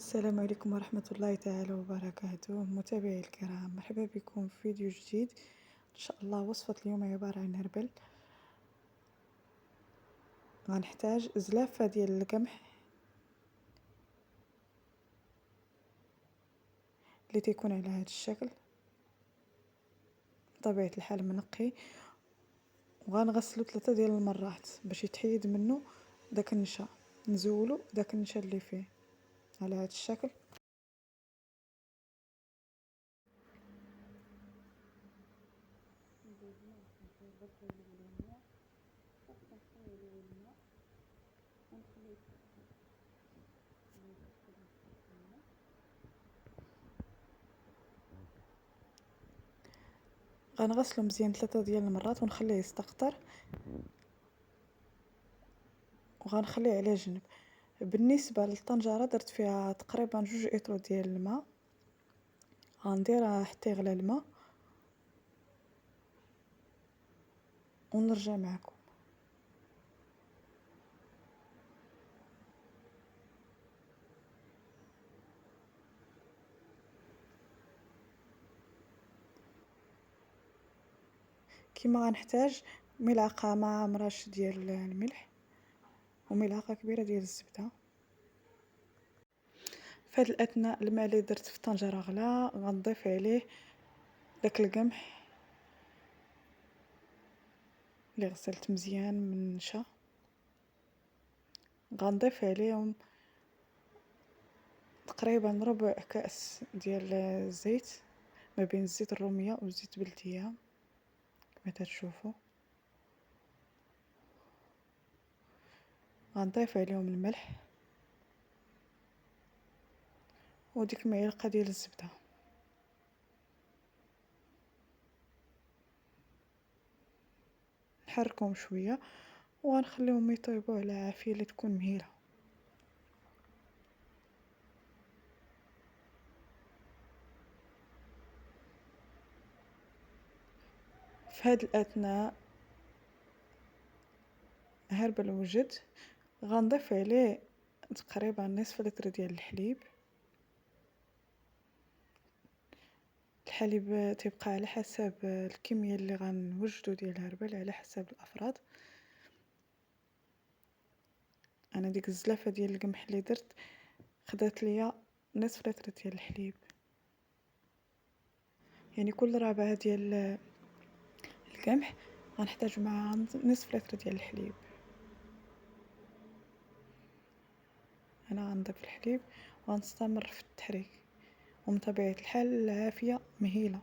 السلام عليكم ورحمة الله تعالى وبركاته متابعي الكرام، مرحبا بكم في فيديو جديد. إن شاء الله وصفة اليوم عبارة عن هربل. غنحتاج زلافة ديال القمح اللي تيكون على هذا الشكل بطبيعة الحال منقي، وغنغسلو 3 ديال المرات باش يتحيد منه داك النشا، نزولو داك النشا اللي فيه على هذا الشكل. غنغسلو مزيان 3 ديال المرات ونخليه يستقطر وغنخليه على جنب. بالنسبه للطنجره درت فيها تقريبا 2 اطرو ديال الماء، غنديرها حتى يغلى الماء ونرجع معكم. كيما غنحتاج ملعقه مع مرش ديال الملح وملعقه كبيره ديال الزبده. في هذا الاثناء الماء اللي درت في الطنجره غلا، غنضيف عليه داك القمح اللي غسلت مزيان من النشا، غنضيف عليهم تقريبا ربع كأس ديال الزيت، ما بين الزيت الروميه وزيت بلديه كما تشوفوا. غنضيف عليهم الملح وديك المعلقه ديال الزبده. نحركهم شويه وغنخليهم يطيبوا على عافيه اللي تكون مهيله. في هذا الاثناء هربل وجد، غنضيف عليه تقريبا نصف لتر ديال الحليب. الحليب تيبقى على حسب الكميه اللي غنوجدو ديال الهربل، على حسب الافراد. انا ديك الزلافه ديال القمح اللي درت خدات ليا نصف لتر ديال الحليب، يعني كل ربعه ديال القمح غنحتاج مع نصف لتر ديال الحليب. انا غنضيف الحليب وغنستمر في التحريك، ومن طبيعه الحال العافيه مهيله.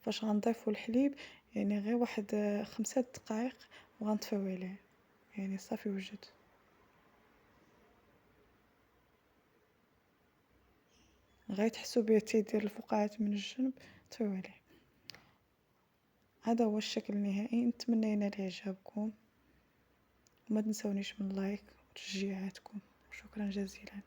فاش غنضيفوا الحليب يعني غير واحد 5 دقائق وغنطفيو عليه، يعني صافي وجد. غيتحسوا به تيدير الفقاعات من الجنب، طفيو عليه. هذا هو الشكل النهائي. نتمنى ينال اعجابكم وما تنسونيش من لايك وتشجيعاتكم. شكرا جزيلا.